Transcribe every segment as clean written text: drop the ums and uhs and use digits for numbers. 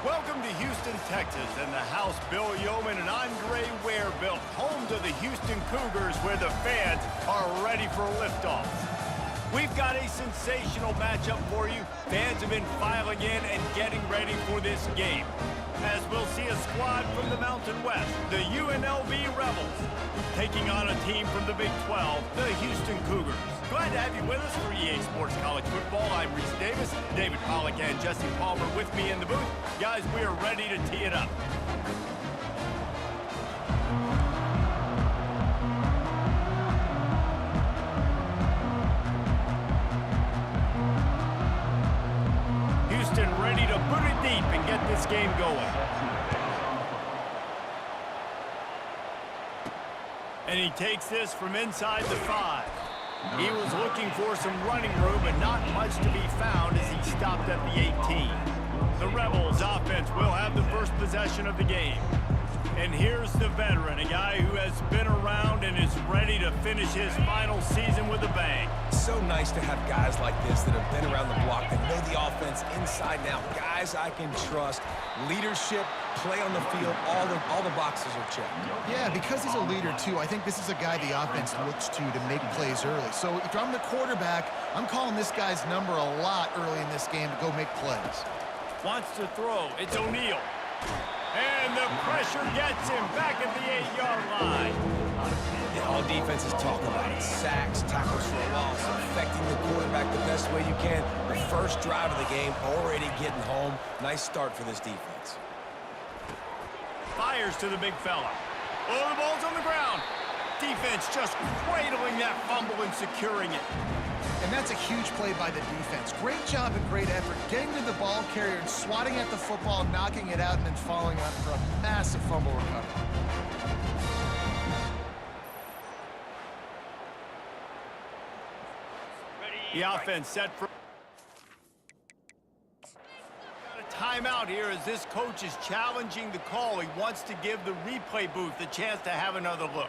Welcome to Houston, Texas, and the house Bill Yeoman and Andre Ware built, home to the Houston Cougars, where the fans are ready for liftoff. We've got a sensational matchup for you. Fans have been filing in and getting ready for this game, as we'll see a squad from the Mountain West, the UNLV Rebels, taking on a team from the Big 12, the Houston Cougars. Glad to have you with us for EA Sports College Football. I'm Reese Davis, David Pollack and Jesse Palmer with me in the booth. Guys, we are ready to tee it up. Houston ready to boot it deep and get this game going. And he takes this from inside the 5. He was looking for some running room, but not much to be found as he stopped at the 18. The Rebels offense will have the first possession of the game. And here's the veteran, a guy who has been around and is ready to finish his final season with a bang. So nice to have guys like this that have been around the block, that know the offense inside and out. Guys I can trust. Leadership, play on the field, all the boxes are checked. Yeah, because he's a leader, too, I think this is a guy the offense looks to make plays early. So if I'm the quarterback, I'm calling this guy's number a lot early in this game to go make plays. Wants to throw. It's O'Neal. And the pressure gets him back at the 8-yard line. Yeah, all defenses talk about it. Sacks, tackles for a loss, affecting the quarterback the best way you can. The first drive of the game, already getting home. Nice start for this defense. Fires to the big fella. Oh, the ball's on the ground. Defense just cradling that fumble and securing it. And that's a huge play by the defense. Great job and great effort getting to the ball carrier and swatting at the football, knocking it out, and then following up for a massive fumble recovery. The offense set for a timeout here as this coach is challenging the call. He wants to give the replay booth a chance to have another look.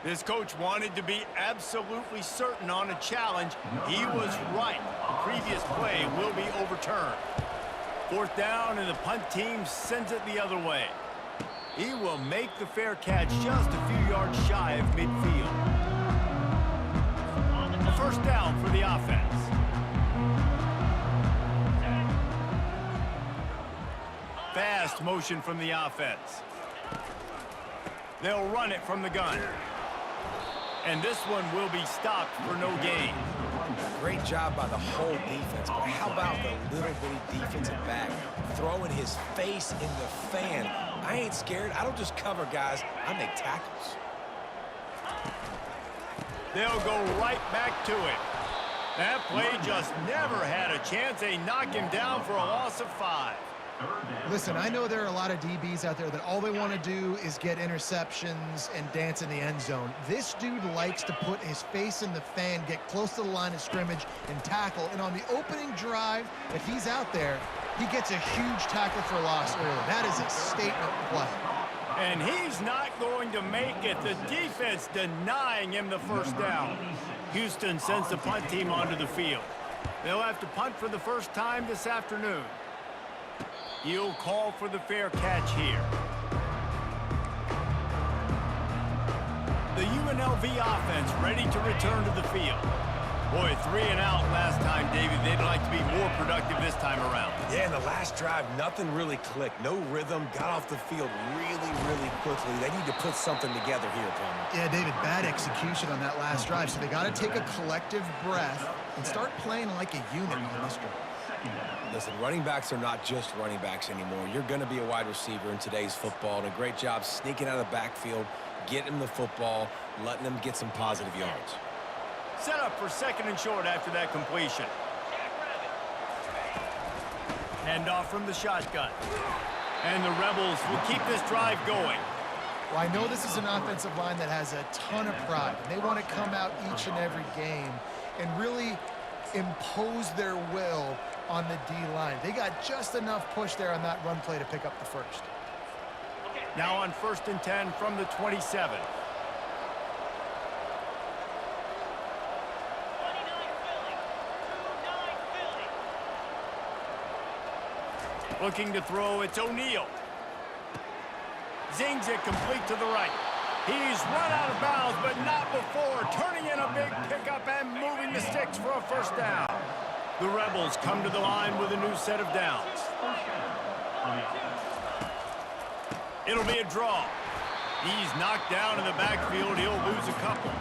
This coach wanted to be absolutely certain on a challenge. He was right. The previous play will be overturned. 4th down, and the punt team sends it the other way. He will make the fair catch just a few yards shy of midfield. A 1st down for the offense. Fast motion from the offense. They'll run it from the gun. And this one will be stopped for no gain. Great job by the whole defense, but how about the little bitty defensive back throwing his face in the fan? I ain't scared. I don't just cover guys. I make tackles. They'll go right back to it. That play just never had a chance. They knock him down for a loss of 5. Listen, I know there are a lot of DBs out there that all they want to do is get interceptions and dance in the end zone. This dude likes to put his face in the fan, get close to the line of scrimmage, and tackle. And on the opening drive, if he's out there, he gets a huge tackle for loss early. That is a statement play. And he's not going to make it. The defense denying him the 1st down. Houston sends the punt team onto the field. They'll have to punt for the first time this afternoon. He'll call for the fair catch here. The UNLV offense ready to return to the field. Boy, 3 and out last time, David. They'd like to be more productive this time around. Yeah, in the last drive, nothing really clicked. No rhythm, got off the field really quickly. They need to put something together here, Palmer. Yeah, David, bad execution on that last drive. So they got to take a collective breath and start playing like a unit on this drive. Listen, running backs are not just running backs anymore. You're going to be a wide receiver in today's football, and a great job sneaking out of the backfield, getting them the football, letting them get some positive yards. Set up for 2nd and short after that completion. Hand off from the shotgun. And the Rebels will keep this drive going. Well, I know this is an offensive line that has a ton of pride. They want to come out each and every game and really impose their will on the D-line. They got just enough push there on that run play to pick up the 1st. Now on 1st and 10 from the 27. Looking to throw, it's O'Neal. Zings it complete to the right. He's run out of bounds, but not before. Turning in a big pickup and moving the sticks for a first down. The Rebels come to the line with a new set of downs. It'll be a draw. He's knocked down in the backfield. He'll lose a couple.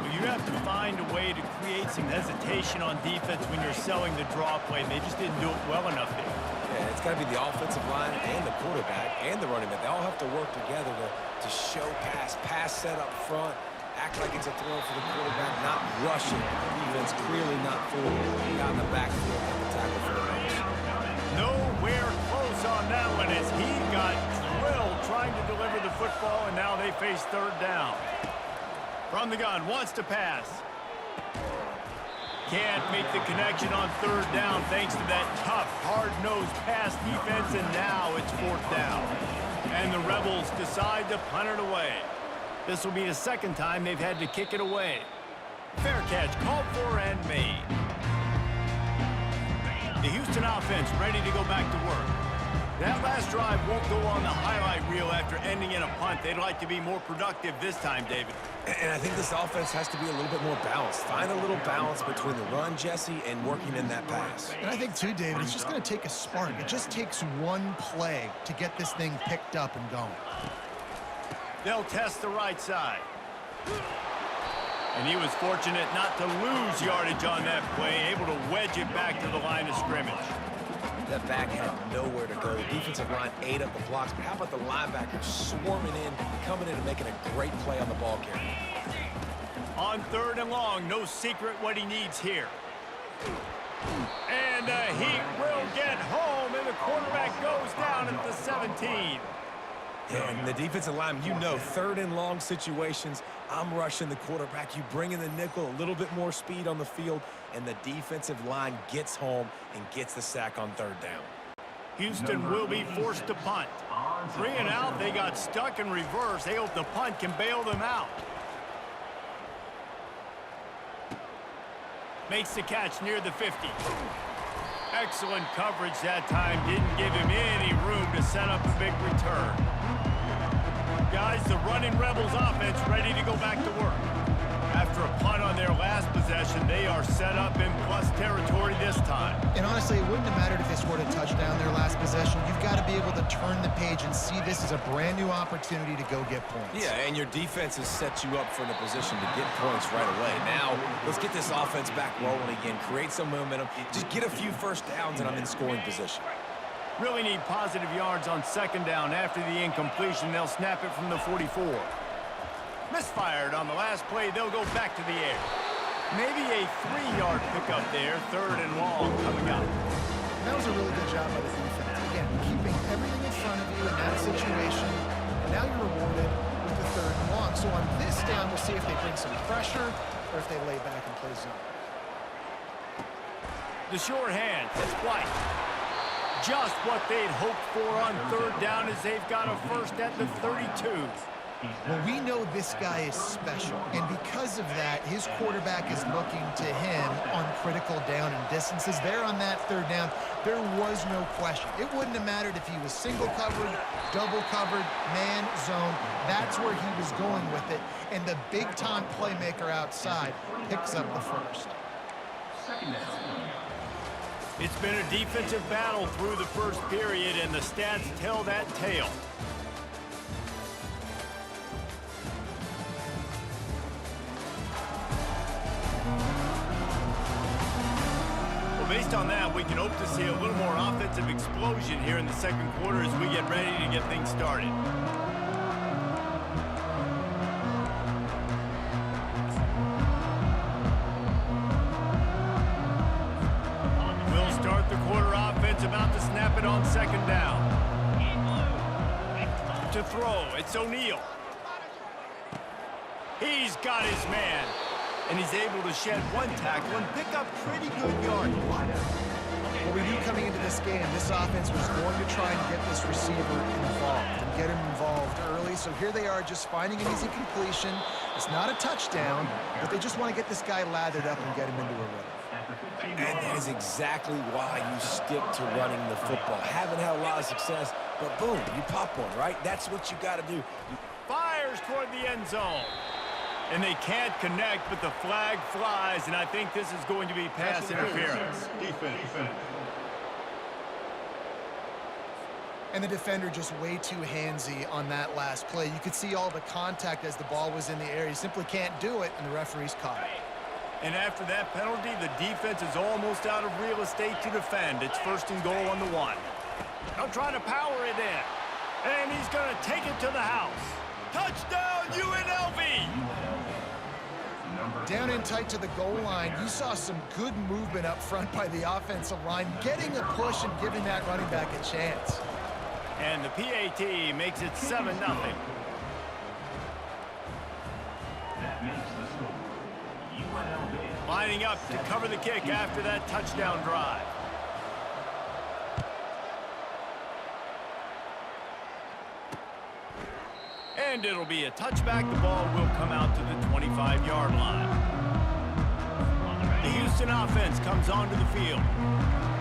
Well, you have to find a way to create some hesitation on defense when you're selling the draw play. They just didn't do it well enough there. Yeah, it's got to be the offensive line and the quarterback and the running back. They all have to work together to show pass set up front, act like it's a throw for the quarterback, not rushing. The defense clearly not fully got in the backfield and the tackle for the rush. Nowhere close on that one as he got drilled trying to deliver the football, and now they face third down. From the gun, wants to pass. Can't make the connection on third down thanks to that tough, hard-nosed pass defense, and now it's fourth down. And the Rebels decide to punt it away. This will be the second time they've had to kick it away. Fair catch called for and made. The Houston offense ready to go back to work. That last drive won't go on the highlight reel after ending in a punt. They'd like to be more productive this time, David. And I think this offense has to be a little bit more balanced. Find a little balance between the run, Jesse, and working in that pass. And I think, too, David, it's just going to take a spark. It just takes one play to get this thing picked up and going. They'll test the right side. And he was fortunate not to lose yardage on that play, able to wedge it back to the line of scrimmage. That back had nowhere to go. The defensive line ate up the blocks, but how about the linebackers swarming in, coming in and making a great play on the ball carrier? On third and long, no secret what he needs here. And he will get home, and the quarterback goes down at the 17. Yeah, and the defensive line, you know, third and long situations, I'm rushing the quarterback. You bring in the nickel, a little bit more speed on the field, and the defensive line gets home and gets the sack on third down. Houston will be forced to punt. 3 and out, they got stuck in reverse. They hope the punt can bail them out. Makes the catch near the 50. Excellent coverage that time. Didn't give him any room to set up a big return. Guys, the running Rebels offense ready to go back to work. After a punt on their last possession, they are set up in plus territory this time. And honestly, it wouldn't have mattered if they scored a touchdown their last possession. You've got to be able to turn the page and see this as a brand new opportunity to go get points. Yeah, and your defense has set you up for the position to get points right away. Now, let's get this offense back rolling again, create some momentum, just get a few first downs, and I'm in scoring position. Really need positive yards on second down. After the incompletion, they'll snap it from the 44. Misfired on the last play. They'll go back to the air. Maybe a 3-yard pickup there. Third and long coming up. And that was a really good job by the defense. Again, keeping everything in front of you in that situation. And now you're rewarded with the third and long. So on this down, we'll see if they bring some pressure or if they lay back and play zone. The short hand. It's White. Just what they'd hoped for on third down as they've got a first at the 32. Well, we know this guy is special, and because of that, his quarterback is looking to him on critical down and distances. There on that third down, there was no question. It wouldn't have mattered if he was single covered, double covered, man, zone. That's where he was going with it, and the big-time playmaker outside picks up the first. It's been a defensive battle through the first period, and the stats tell that tale. Well, based on that, we can hope to see a little more offensive explosion here in the second quarter as we get ready to get things started. Start the quarter offense, about to snap it on second down. To throw, it's O'Neal. He's got his man, and he's able to shed one tackle and pick up pretty good yardage. Well, we knew coming into this game, this offense was going to try and get this receiver involved and get him involved early. So here they are just finding an easy completion. It's not a touchdown, but they just want to get this guy lathered up and get him into a rhythm. And that is exactly why you stick to running the football. Haven't had a lot of success, but boom, you pop one, right? That's what you got to do. Fires toward the end zone. And they can't connect, but the flag flies, and I think this is going to be pass interference. Defense. And the defender just way too handsy on that last play. You could see all the contact as the ball was in the air. He simply can't do it, and the referee's caught it. And after that penalty, the defense is almost out of real estate to defend. It's 1st and goal on the 1. They'll try to power it in. And he's going to take it to the house. Touchdown, UNLV! Down in tight to the goal line, you saw some good movement up front by the offensive line, getting a push and giving that running back a chance. And the PAT makes it 7-0. Lining up to cover the kick after that touchdown drive. And it'll be a touchback. The ball will come out to the 25-yard line. The Houston offense comes onto the field.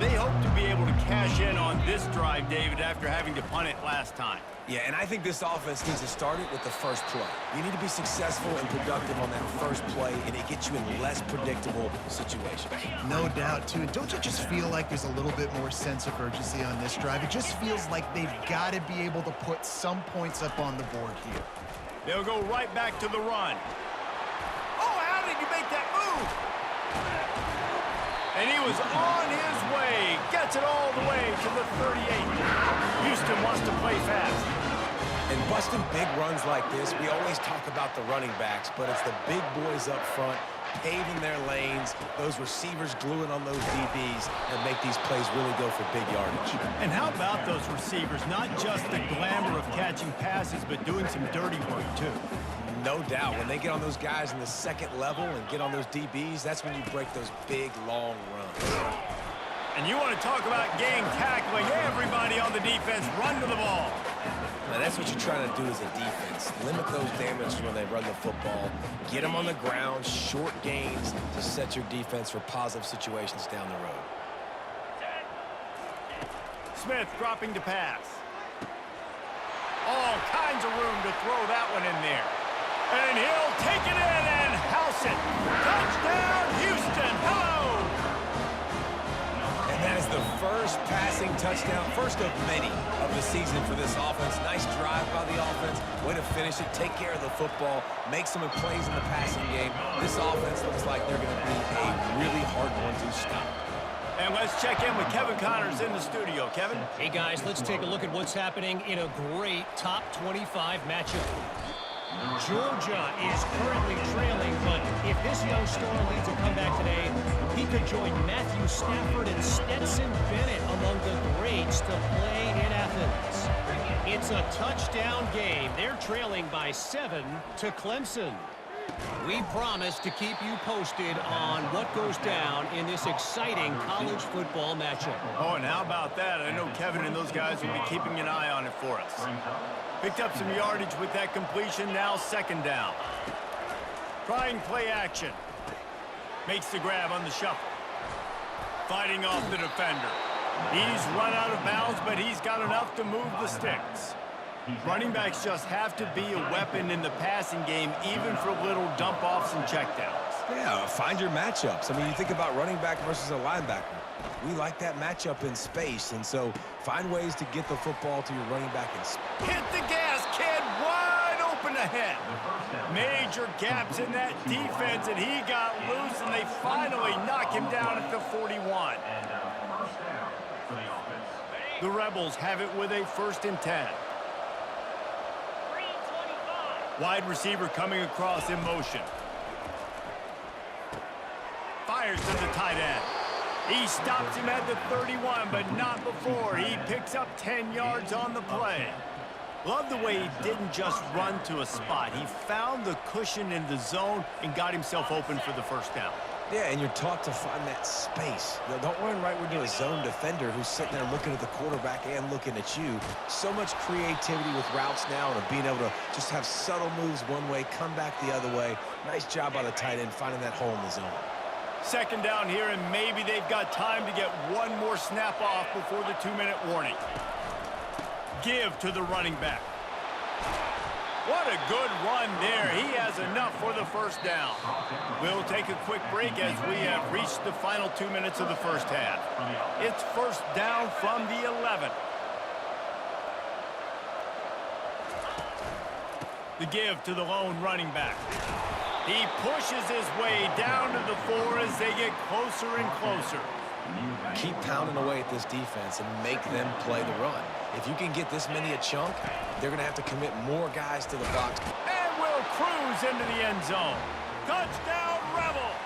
They hope to be able to cash in on this drive, David, after having to punt it last time. Yeah, and I think this offense needs to start it with the first play. You need to be successful and productive on that first play, and it gets you in less predictable situations. No doubt, too. And don't you just feel like there's a little bit more sense of urgency on this drive? It just feels like they've got to be able to put some points up on the board here. They'll go right back to the run. Oh, how did he make that move? And he was on his way. Gets it all the way to the 38. Houston wants to play fast. And busting big runs like this, we always talk about the running backs, but it's the big boys up front, paving their lanes, those receivers gluing on those DBs, and make these plays really go for big yardage. And how about those receivers? Not just the glamour of catching passes, but doing some dirty work, too. No doubt. When they get on those guys in the second level and get on those DBs, that's when you break those big, long runs. And you want to talk about gang tackling. Everybody on the defense run to the ball. Now, that's what you're trying to do as a defense. Limit those damage when they run the football. Get them on the ground, short gains to set your defense for positive situations down the road. Smith dropping to pass. All kinds of room to throw that one in there. And he'll take it in and house it. Touchdown, Houston. Hello. And that is the first passing touchdown, first of many of the season for this offense. Nice drive by the offense. Way to finish it, take care of the football, make some plays in the passing game. This offense looks like they're going to be a really hard one to stop. And let's check in with Kevin Connors in the studio. Kevin? Hey, guys, let's take a look at what's happening in a great top 25 matchup. Georgia is currently trailing, but if this young star leads a comeback today, he could join Matthew Stafford and Stetson Bennett among the greats to play in Athens. It's a touchdown game. They're trailing by 7 to Clemson. We promise to keep you posted on what goes down in this exciting college football matchup. Oh, and how about that? I know Kevin and those guys will be keeping an eye on it for us. Picked up some yardage with that completion, now 2nd down. Trying play action. Makes the grab on the shuffle. Fighting off the defender. He's run out of bounds, but he's got enough to move the sticks. Running backs just have to be a weapon in the passing game, even for little dump-offs and checkdowns. Yeah, find your matchups. I mean, you think about running back versus a linebacker. We like that matchup in space, and so find ways to get the football to your running back in space. Hit the gas, kid, wide open ahead. Major gaps in that defense, and he got loose, and they finally knock him down at the 41. The Rebels have it with a 1st and 10. Wide receiver coming across in motion. Fires to the tight end. He stops him at the 31, but not before. He picks up 10 yards on the play. Love the way he didn't just run to a spot. He found the cushion in the zone and got himself open for the 1st down. Yeah, and you're taught to find that space. You know, don't run right into a zone defender who's sitting there looking at the quarterback and looking at you. So much creativity with routes now and being able to just have subtle moves one way, come back the other way. Nice job by the tight end finding that hole in the zone. Second down here, and maybe they've got time to get one more snap off before the 2-minute warning. Give to the running back. What a good run there. He has enough for the first down. We'll take a quick break as we have reached the final 2 minutes of the first half. It's first down from the 11. The give to the lone running back. He pushes his way down to the 4 as they get closer and closer. Keep pounding away at this defense and make them play the run. If you can get this many a chunk, they're going to have to commit more guys to the box. And will cruise into the end zone. Touchdown, Rebels!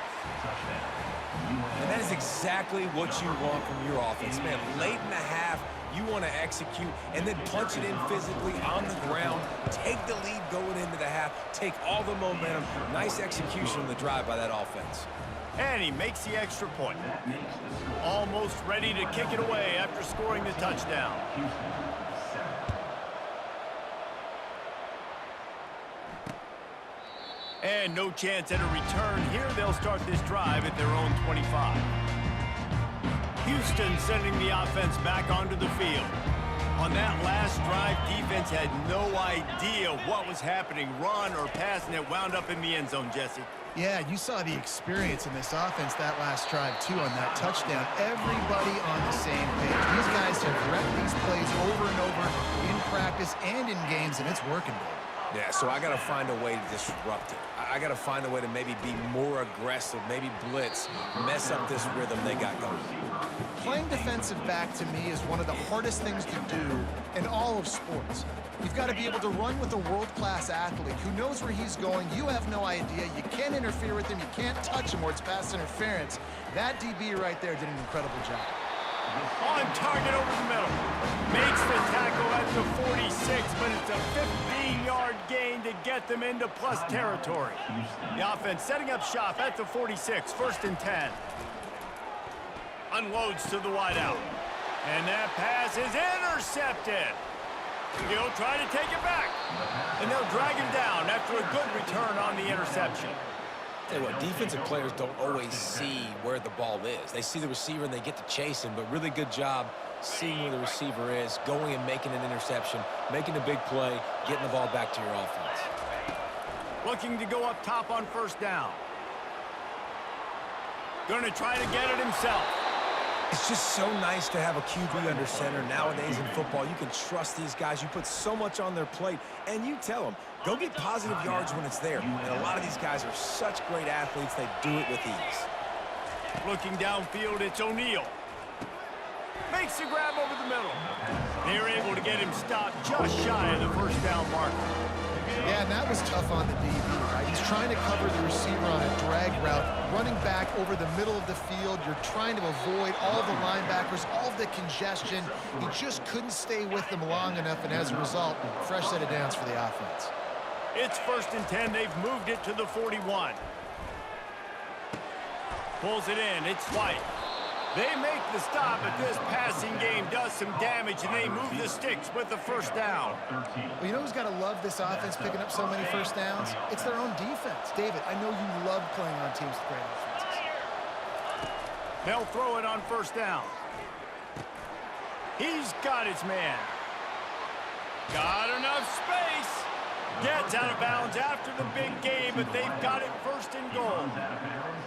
And that is exactly what you want from your offense, man. Late in the half, you want to execute and then punch it in physically on the ground. Take the lead going into the half. Take all the momentum. Nice execution on the drive by that offense. And he makes the extra point. Almost ready to kick it away after scoring the touchdown. And no chance at a return here. They'll start this drive at their own 25. Houston sending the offense back onto the field. On that last drive, defense had no idea what was happening, run or pass, and it wound up in the end zone, Jesse. Yeah, you saw the experience in this offense that last drive, too, on that touchdown. Everybody on the same page. These guys have repped these plays over and over in practice and in games, and it's working, Dave. Yeah, so I got to find a way to disrupt it. I got to find a way to maybe be more aggressive, maybe blitz, mess up this rhythm they got going. Playing defensive back, to me, is one of the hardest things to do in all of sports. You've got to be able to run with a world-class athlete who knows where he's going. You have no idea. You can't interfere with him. You can't touch him or it's pass interference. That DB right there did an incredible job. On target over the middle. Makes the tackle at the 46, but it's a 15-yard gain to get them into plus territory. The offense setting up shop at the 46, first and 10. Unloads to the wideout. And that pass is intercepted. He'll try to take it back. And they'll drag him down after a good return on the interception. Tell you what, defensive players don't always see where the ball is. They see the receiver and they get to chase him, but really good job seeing where the receiver is, going and making an interception, making a big play, getting the ball back to your offense. Looking to go up top on first down. Going to try to get it himself. It's just so nice to have a QB under center. Nowadays in football, you can trust these guys. You put so much on their plate, and you tell them, go get positive yards when it's there. And a lot of these guys are such great athletes, they do it with ease. Looking downfield, it's O'Neal. Makes the grab over the middle. They're able to get him stopped just shy of the first down marker. Yeah, and that was tough on the DB, right? He's trying to cover the receiver on a drag route, running back over the middle of the field. You're trying to avoid all the linebackers, all of the congestion. He just couldn't stay with them long enough, and as a result, fresh set of downs for the offense. It's first and 10. They've moved it to the 41. Pulls it in. It's White. They make the stop, but this passing game does some damage, and they move the sticks with the first down. Well, you know who's got to love this offense picking up so many first downs? It's their own defense. David, I know you love playing on teams with great offenses. They'll throw it on first down. He's got his man. Got enough space. Gets out of bounds after the big game, but they've got it first and goal.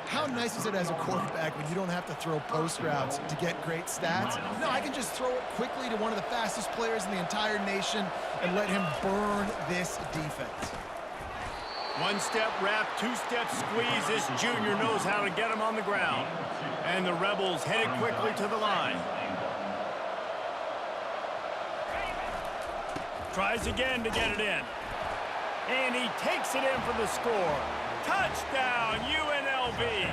How nice is it as a quarterback when you don't have to throw post routes to get great stats? No, I can just throw it quickly to one of the fastest players in the entire nation and let him burn this defense. One-step wrap, two-step squeeze. This junior knows how to get him on the ground. And the Rebels headed quickly to the line. Tries again to get it in. And he takes it in for the score. Touchdown, UNLV.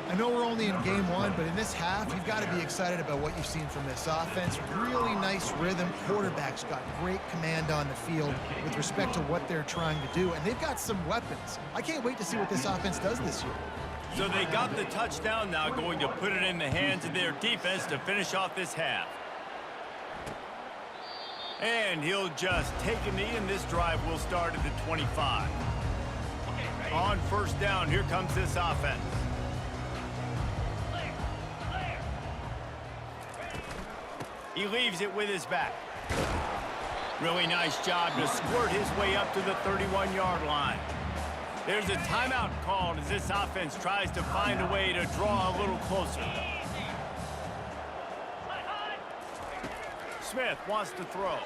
I know we're only in game one, but in this half, you've got to be excited about what you've seen from this offense. Really nice rhythm. Quarterback's got great command on the field with respect to what they're trying to do, and they've got some weapons. I can't wait to see what this offense does this year. So they got the touchdown, now going to put it in the hands of their defense to finish off this half. And he'll just take a knee, and this drive will start at the 25. On first down, here comes this offense. He leaves it with his back. Really nice job to squirt his way up to the 31-yard line. There's a timeout called as this offense tries to find a way to draw a little closer. Smith wants to throw.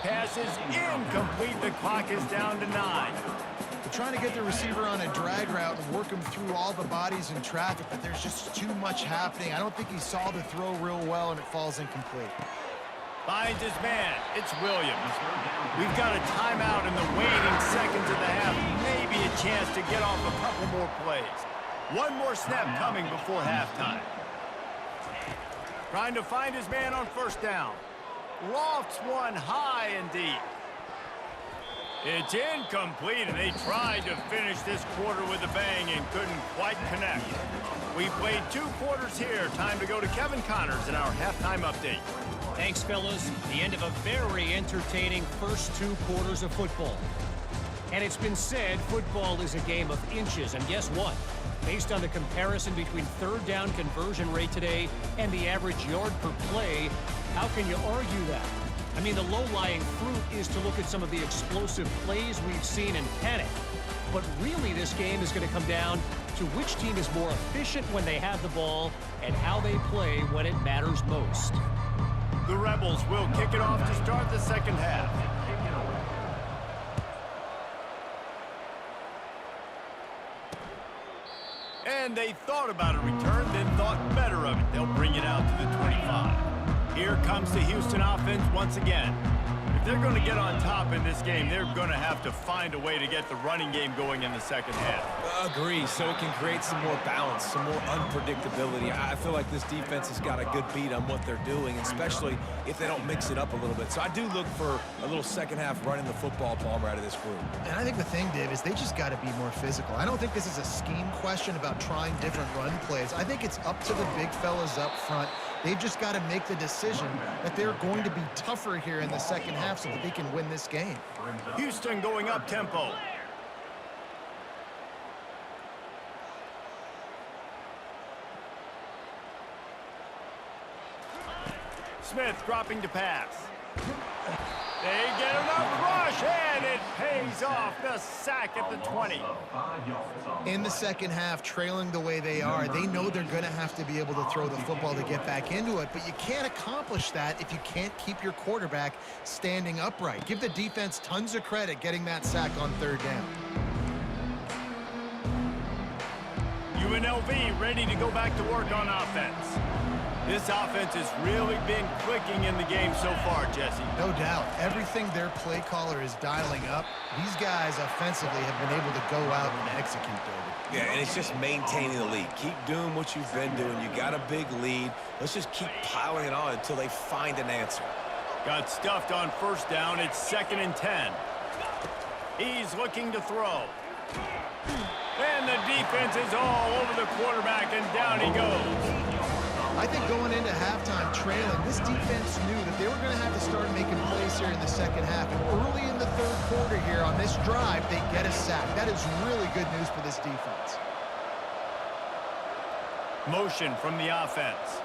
Pass is incomplete. The clock is down to 9. They're trying to get the receiver on a drag route and work him through all the bodies in traffic, but there's just too much happening. I don't think he saw the throw real well, and it falls incomplete. Finds his man. It's Williams. We've got a timeout in the waning seconds of the half. Maybe a chance to get off a couple more plays. One more snap coming before halftime. Trying to find his man on first down. Lofts one high and deep. It's incomplete, and they tried to finish this quarter with a bang and couldn't quite connect. We played 2 quarters here. Time to go to Kevin Connors in our halftime update. Thanks, fellas. The end of a very entertaining first 2 quarters of football. And it's been said football is a game of inches. And guess what? Based on the comparison between third down conversion rate today and the average yard per play, how can you argue that? I mean, the low-lying fruit is to look at some of the explosive plays we've seen and panic. But really, this game is going to come down to which team is more efficient when they have the ball and how they play when it matters most. The Rebels will kick it off to start the second half. And they thought about a return, then thought better of it. They'll bring it out to the 25. Here comes the Houston offense once again. If they're going to get on top in this game, they're going to have to find a way to get the running game going in the second half. Agree, so it can create some more balance, some more unpredictability. I feel like this defense has got a good beat on what they're doing, especially if they don't mix it up a little bit. So I do look for a little second half running the football, Palmer, out of this group. And I think the thing, Dave, is they just got to be more physical. I don't think this is a scheme question about trying different run plays. I think it's up to the big fellas up front. They've just got to make the decision that they're going to be tougher here in the second half so that they can win this game. Houston going up tempo. Smith dropping to pass. They get enough rush, and it pays off. The sack at the 20. In the second half, trailing the way they are, they know they're going to have to be able to throw the football to get back into it, but you can't accomplish that if you can't keep your quarterback standing upright. Give the defense tons of credit getting that sack on third down. UNLV ready to go back to work on offense. This offense has really been clicking in the game so far, Jesse. No doubt. Everything their play caller is dialing up, these guys offensively have been able to go out and execute, David. Yeah, and it's just maintaining the lead. Keep doing what you've been doing. You got a big lead. Let's just keep piling it on until they find an answer. Got stuffed on first down. It's 2nd and 10. He's looking to throw. And the defense is all over the quarterback, and down he goes. I think going into halftime trailing, this defense knew that they were going to have to start making plays here in the second half. And early in the third quarter here on this drive, they get a sack. That is really good news for this defense. Motion from the offense.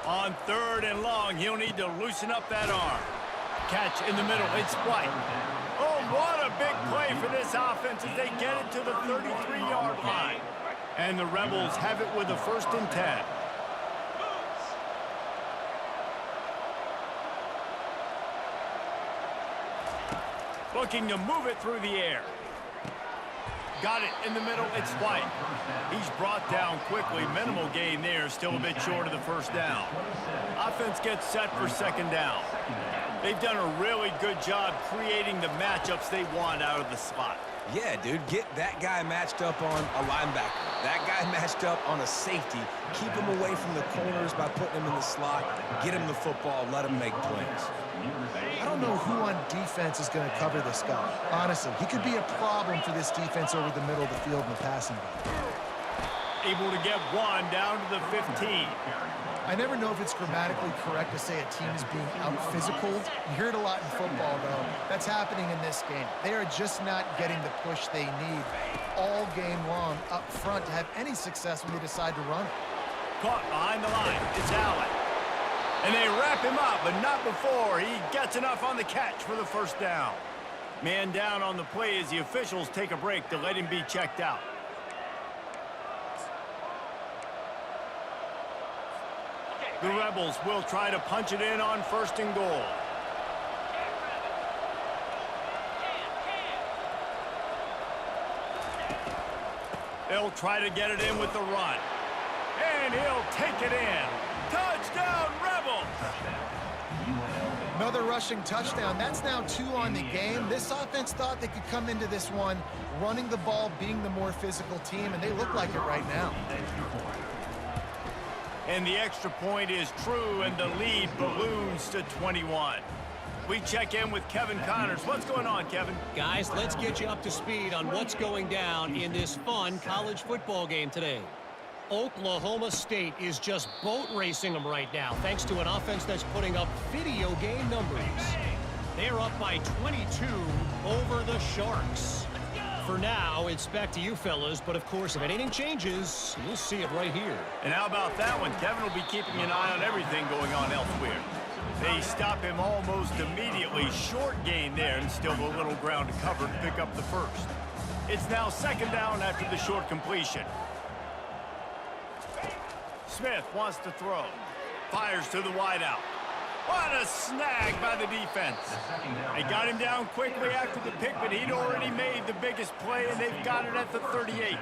On 3rd and long, he'll need to loosen up that arm. Catch in the middle. It's White. Oh, what a big play for this offense as they get it to the 33-yard line. And the Rebels have it with a 1st and 10. Looking to move it through the air. Got it in the middle. It's White. He's brought down quickly. Minimal gain there. Still a bit short of the first down. Offense gets set for 2nd down. They've done a really good job creating the matchups they want out of the slot. Yeah, dude, get that guy matched up on a linebacker. That guy matched up on a safety. Keep him away from the corners by putting him in the slot. Get him the football. Let him make plays. I don't know who on defense is going to cover this guy. Honestly, he could be a problem for this defense over the middle of the field in the passing game. Able to get one down to the 15. I never know if it's grammatically correct to say a team is being out-physicaled. You hear it a lot in football, though. That's happening in this game. They are just not getting the push they need all game long up front to have any success when they decide to run it. Caught behind the line. It's Allen. And they wrap him up, but not before he gets enough on the catch for the first down. Man down on the play as the officials take a break to let him be checked out. The Rebels will try to punch it in on 1st and goal. They'll try to get it in with the run. And he'll take it in. Touchdown, Rebels! Another rushing touchdown. That's now 2 on the game. This offense thought they could come into this one running the ball, being the more physical team, and they look like it right now. And the extra point is true, and the lead balloons to 21. We check in with Kevin Connors. What's going on, Kevin? Guys, let's get you up to speed on what's going down in this fun college football game today. Oklahoma State is just boat racing them right now, thanks to an offense that's putting up video game numbers. They're up by 22 over the Sharks. For now, it's back to you fellas, but of course, if anything changes, you'll see it right here. And how about that one? Kevin will be keeping an eye on everything going on elsewhere. They stop him almost immediately. Short gain there, and still a little ground to cover to pick up the first. It's now 2nd down after the short completion. Smith wants to throw. Fires to the wideout. What a snag by the defense. They got him down quickly after the pick, but he'd already made the biggest play, and they've got it at the 38.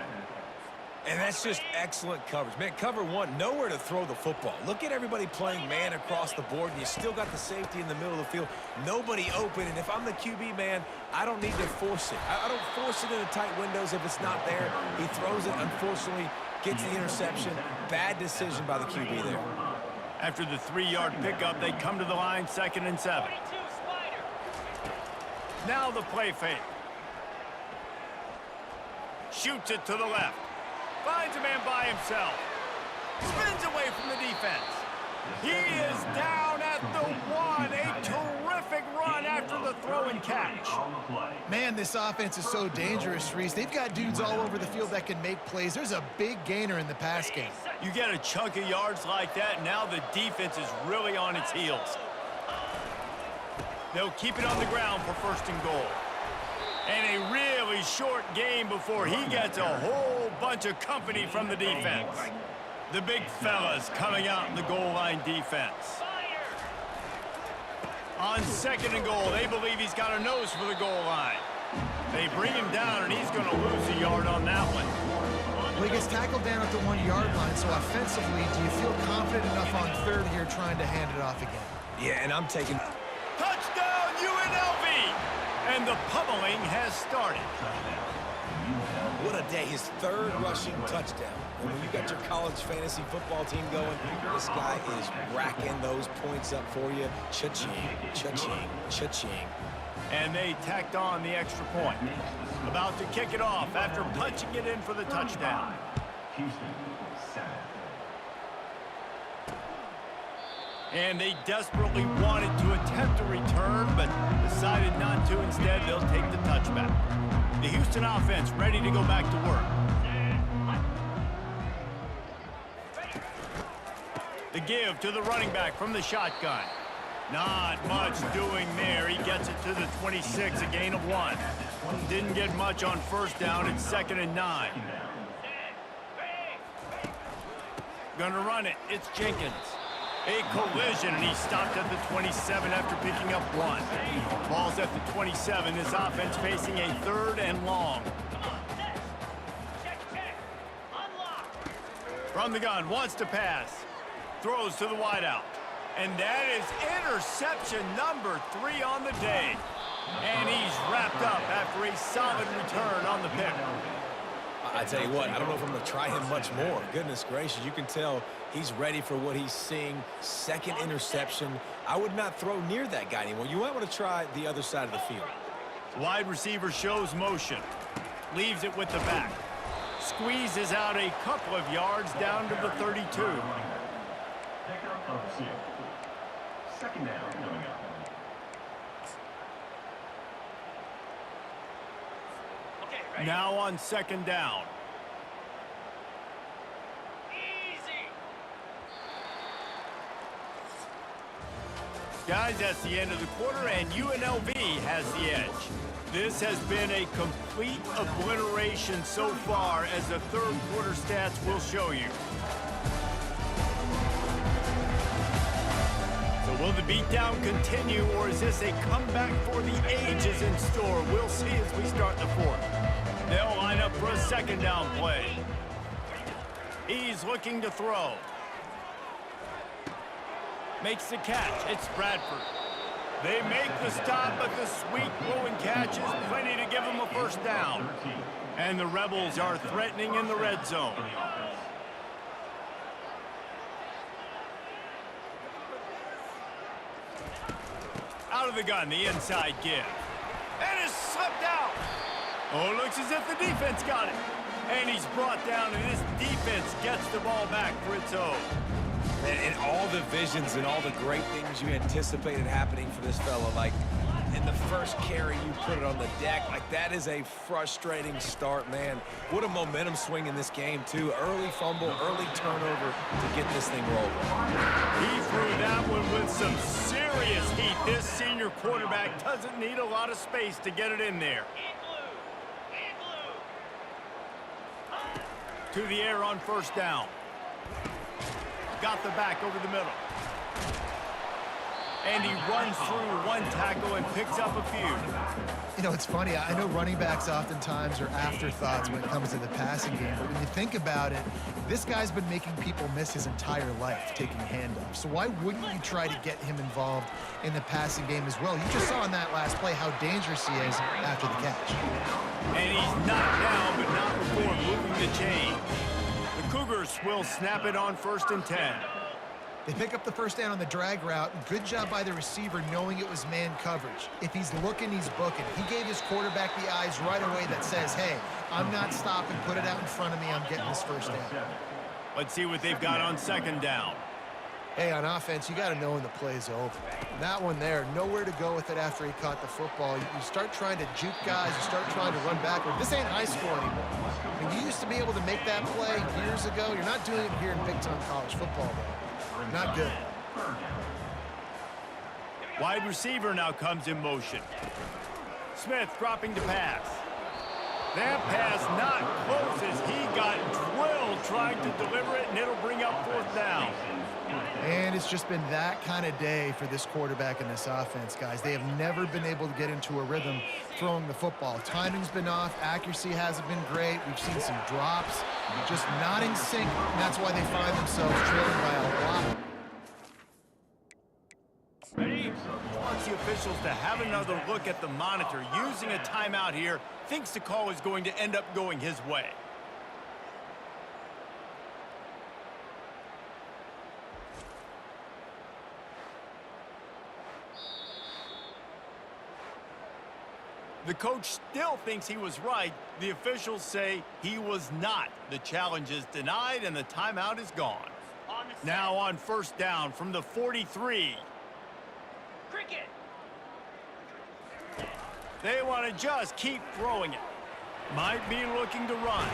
And that's just excellent coverage. Man, cover 1, nowhere to throw the football. Look at everybody playing man across the board, and you still got the safety in the middle of the field. Nobody open, and if I'm the QB, man, I don't need to force it. I don't force it into tight windows if it's not there. He throws it, unfortunately, gets the interception. Bad decision by the QB there. After the 3-yard pickup, they come to the line, 2nd and 7. Now the play fake. Shoots it to the left. Finds a man by himself. Spins away from the defense. He is down at the 1. A terrific run after the throw and catch. Man, this offense is so dangerous, Reese. They've got dudes all over the field that can make plays. There's a big gainer in the pass game. You get a chunk of yards like that, now the defense is really on its heels. They'll keep it on the ground for 1st and goal. And a really short game before he gets a whole bunch of company from the defense. The big fellas coming out in the goal line defense. On 2nd and goal, they believe he's got a nose for the goal line. They bring him down, and he's going to lose a yard on that one. Well, he gets tackled down at the 1-yard line, so offensively, do you feel confident enough on 3rd here trying to hand it off again? Yeah, and I'm taking... Touchdown, UNLV! And the pummeling has started. What a day. His 3rd rushing touchdown. And when you got your college fantasy football team going, this guy is racking those points up for you. Cha-ching, cha-ching, cha-ching. And they tacked on the extra point. About to kick it off after punching it in for the touchdown. And they desperately wanted to attempt a return, but decided not to. Instead, they'll take the touchback. The Houston offense ready to go back to work. The give to the running back from the shotgun. Not much doing there. He gets it to the 26, a gain of 1. Didn't get much on 1st down. It's 2nd and 9. Gonna run it. It's Jenkins. A collision, and he stopped at the 27 after picking up 1. Ball's at the 27. This offense facing a 3rd and long. From the gun, wants to pass. Throws to the wideout. And that is interception number 3 on the day. And he's wrapped up after a solid return on the pick. I tell you what, I don't know if I'm going to try him much more. Goodness gracious, you can tell he's ready for what he's seeing. 2nd interception. I would not throw near that guy anymore. You might want to try the other side of the field. Wide receiver shows motion. Leaves it with the back. Squeezes out a couple of yards down to the 32. Second down coming up. Now on 2nd down. Guys, that's the end of the quarter, and UNLV has the edge. This has been a complete obliteration so far, as the third quarter stats will show you. So will the beatdown continue, or is this a comeback for the ages in store? We'll see as we start the fourth. They'll line up for a second down play. He's looking to throw. Makes the catch. It's Bradford. They make the stop, but the sweet blowing catch is plenty to give them a first down. And the Rebels are threatening in the red zone. Out of the gun, the inside give. And it's slipped out. Oh, it looks as if the defense got it. And he's brought down, and this defense gets the ball back for its own. And all the visions and all the great things you anticipated happening for this fella, like in the first carry you put it on the deck, like that is a frustrating start, man. What a momentum swing in this game, too. Early fumble, early turnover to get this thing rolling. He threw that one with some serious heat. This senior quarterback doesn't need a lot of space to get it in there. To the air on first down. Got the back over the middle. And he runs through one tackle and picks up a few. You know, it's funny. I know running backs oftentimes are afterthoughts when it comes to the passing game. But when you think about it, this guy's been making people miss his entire life taking handoffs. So why wouldn't you try to get him involved in the passing game as well? You just saw in that last play how dangerous he is after the catch. And he's knocked down, but not before moving the chain. The Cougars will snap it on 1st and 10. They pick up the first down on the drag route. Good job by the receiver knowing it was man coverage. If he's looking, he's booking. He gave his quarterback the eyes right away that says, hey, I'm not stopping. Put it out in front of me. I'm getting this first down. Let's see what they've got on second down. Hey, on offense, you got to know when the play's over. That one there, nowhere to go with it after he caught the football. You start trying to juke guys. You start trying to run backward. This ain't high school anymore. I mean, you used to be able to make that play years ago. You're not doing it here in big-time college football, though. Not good. Wide receiver now comes in motion. Smith dropping to pass. That pass not close as he got drilled trying to deliver it, and it'll bring up fourth down. And it's just been that kind of day for this quarterback and this offense, guys. They have never been able to get into a rhythm throwing the football. Timing's been off. Accuracy hasn't been great. We've seen some drops, just not in sync, and that's why they find themselves trailing by a lot. Ready? Wants the officials to have another look at the monitor. Using a timeout here, thinks the call is going to end up going his way. The coach still thinks he was right. The officials say he was not. The challenge is denied, and the timeout is gone. Now on first down from the 43. Cricket. They want to just keep throwing it. Might be looking to run.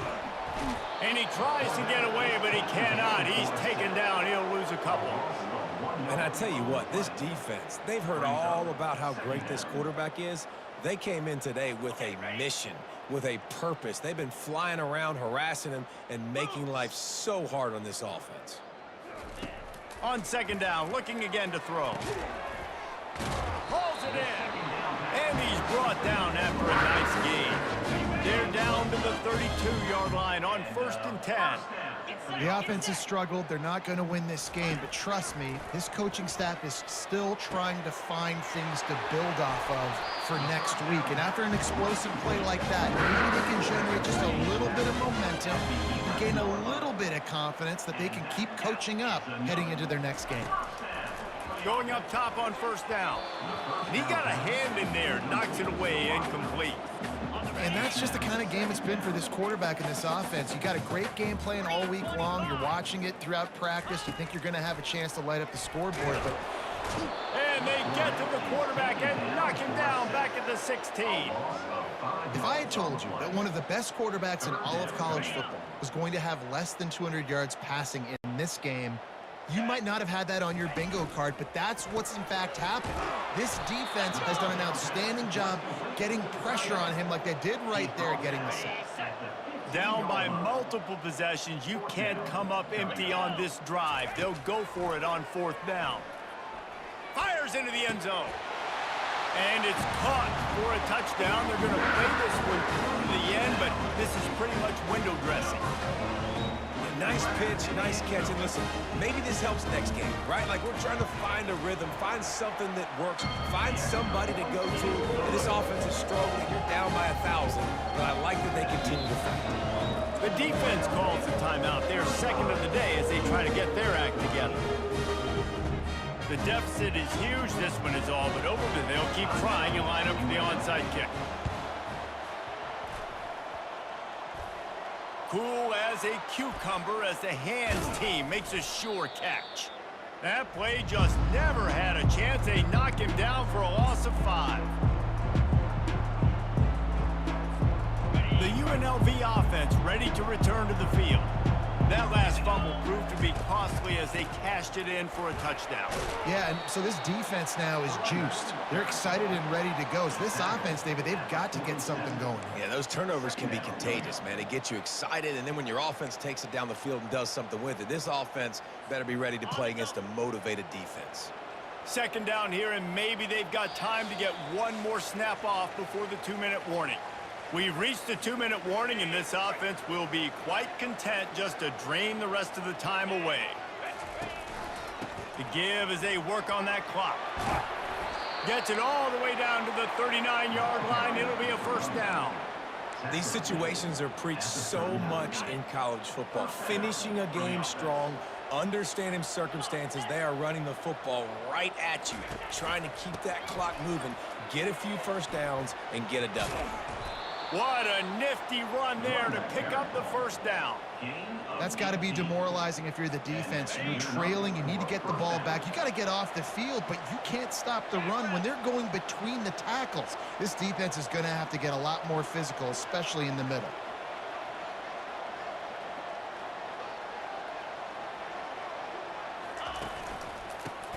And he tries to get away, but he cannot. He's taken down. He'll lose a couple. And I tell you what, this defense, they've heard all about how great this quarterback is. They came in today with a mission, with a purpose. They've been flying around, harassing him, and making life so hard on this offense. On second down, looking again to throw. Hauls it in. And he's brought down after a nice gain. They're down to the 32-yard line on 1st and 10. The offense has struggled. They're not going to win this game, but trust me, this coaching staff is still trying to find things to build off of for next week. And after an explosive play like that, maybe they can generate just a little bit of momentum and gain a little bit of confidence that they can keep coaching up heading into their next game. Going up top on first down. And he got a hand in there, knocks it away, incomplete. And that's just the kind of game it's been for this quarterback and this offense. You got a great game plan all week long. You're watching it throughout practice. You think you're going to have a chance to light up the scoreboard, but... And they get to the quarterback and knock him down back at the 16. If I had told you that one of the best quarterbacks in all of college football was going to have less than 200 yards passing in this game, You might not have had that on your bingo card, but that's what's in fact happened. This defense has done an outstanding job getting pressure on him like they did right there getting the sack. Down by multiple possessions, you can't come up empty on this drive. They'll go for it on 4th down. Fires into the end zone. And it's caught for a touchdown. They're going to play this one through to the end, but this is pretty much window dressing. Nice pitch, nice catch, and listen, maybe this helps next game, right? Like, we're trying to find a rhythm, find something that works, find somebody to go to. And this offense is struggling. You're down by 1,000, but I like that they continue to fight. The defense calls the timeout. They're second of the day as they try to get their act together. The deficit is huge. This one is all but over, but they'll keep trying and line up for the onside kick. Cool as a cucumber as the hands team makes a sure catch. That play just never had a chance. They knock him down for a loss of 5. The UNLV offense ready to return to the field. That last fumble proved to be costly as they cashed it in for a touchdown. Yeah, and so this defense now is juiced. They're excited and ready to go. So this offense, David, they've got to get something going. Yeah, those turnovers can be contagious, man. They get you excited, and then when your offense takes it down the field and does something with it, this offense better be ready to play against a motivated defense. 2nd down here, and maybe they've got time to get one more snap off before the 2-minute warning. We've reached the 2-minute warning, and this offense will be quite content just to drain the rest of the time away. The give as they work on that clock. Gets it all the way down to the 39-yard line. It'll be a 1st down. These situations are preached so much in college football. Finishing a game strong, understanding circumstances. They are running the football right at you, trying to keep that clock moving, get a few 1st downs, and get a W. What a nifty run there to pick up the 1st down. That's got to be demoralizing if you're the defense. You're trailing. You need to get the ball back. You got to get off the field, but you can't stop the run when they're going between the tackles. This defense is going to have to get a lot more physical, especially in the middle.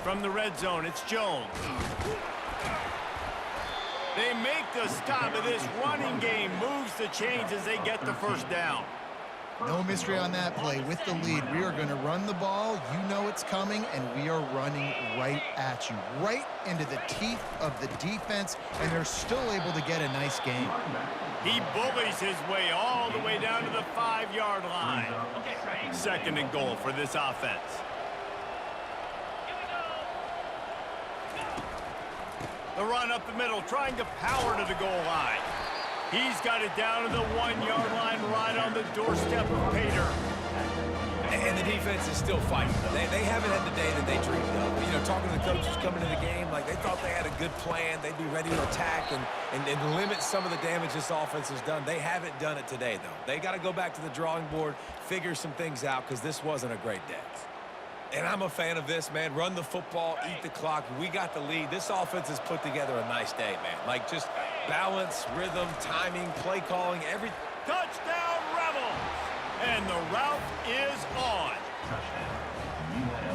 From the red zone, it's Jones. They make the stop of this running game, moves the chains as they get the 1st down. No mystery on that play. With the lead, we are going to run the ball. You know it's coming, and we are running right at you, right into the teeth of the defense, and they're still able to get a nice game. He bullies his way all the way down to the 5-yard line. 2nd and goal for this offense. The run up the middle, trying to power to the goal line. He's got it down to the 1-yard line, right on the doorstep of Pater. And the defense is still fighting. They haven't had the day that they dreamed of. You know, talking to the coaches coming to the game, like they thought they had a good plan. They'd be ready to attack and limit some of the damage this offense has done. They haven't done it today, though. They got to go back to the drawing board, figure some things out, because this wasn't a great day. And I'm a fan of this, man. Run the football, eat the clock. We got the lead. This offense has put together a nice day, man. Like, just balance, rhythm, timing, play calling, everything. Touchdown, Rebels! And the route is on.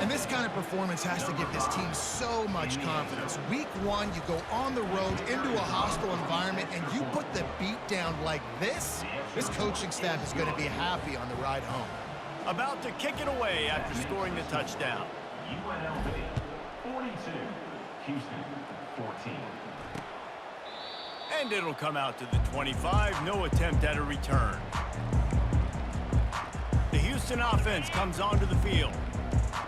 And this kind of performance has to give this team so much confidence. Week 1, you go on the road into a hostile environment, and you put the beat down like this. This coaching staff is going to be happy on the ride home. About to kick it away after scoring the touchdown. UNLV 42, Houston 14. And it'll come out to the 25. No attempt at a return. The Houston offense comes onto the field.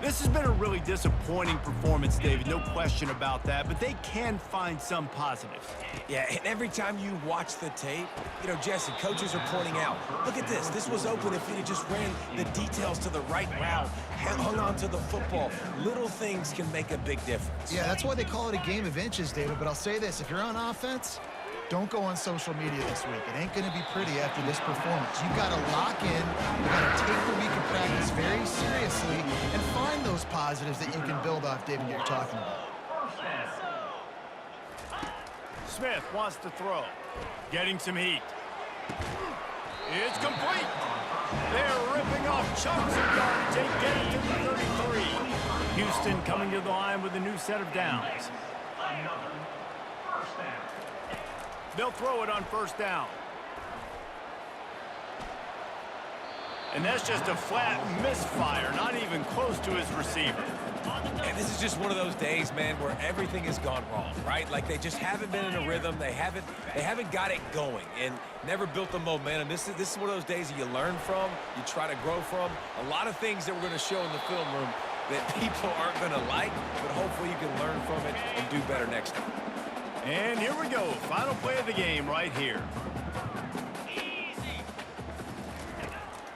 This has been a really disappointing performance, David. No question about that, but they can find some positives. Yeah, and every time you watch the tape, you know, Jesse, coaches are pointing out, look at this. This was open if he had just ran the details to the right route, hung on to the football. Little things can make a big difference. Yeah, that's why they call it a game of inches, David. But I'll say this, if you're on offense, don't go on social media this week. It ain't going to be pretty after this performance. You've got to lock in. You've got to take the week of practice very seriously and find those positives that you can build off, David, you're talking about. Smith wants to throw. Getting some heat. It's complete. They're ripping off chunks of yardage. They get it to the 33. Houston coming to the line with a new set of downs. Another first down. They'll throw it on first down. And that's just a flat misfire, not even close to his receiver. And this is just one of those days, man, where everything has gone wrong, right? Like they just haven't been in a rhythm. They haven't got it going and never built the momentum. This is one of those days that you learn from, you try to grow from. A lot of things that we're going to show in the film room that people aren't going to like, but hopefully you can learn from it and do better next time. And here we go. Final play of the game right here.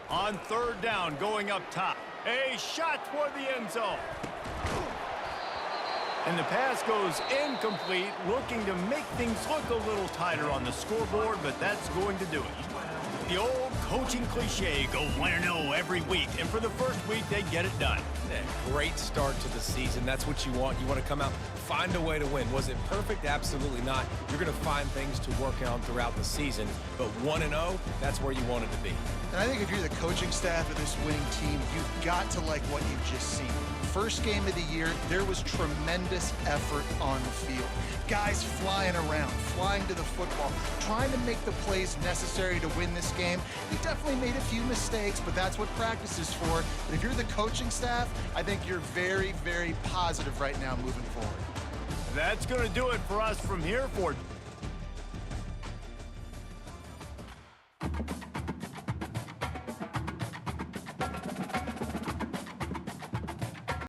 On third down, going up top. A shot toward the end zone. And the pass goes incomplete, looking to make things look a little tighter on the scoreboard, but that's going to do it. The old coaching cliche, go 1-0 every week, and for the first week, they get it done. Yeah, great start to the season. That's what you want. You want to come out, find a way to win. Was it perfect? Absolutely not. You're going to find things to work on throughout the season, but 1-0, that's where you want it to be. And I think if you're the coaching staff of this winning team, you've got to like what you've just seen. First game of the year, there was tremendous effort on the field. Guys flying around, flying to the football, trying to make the plays necessary to win this game. They definitely made a few mistakes, but that's what practice is for. But if you're the coaching staff, I think you're very, very positive right now moving forward. That's going to do it for us from here for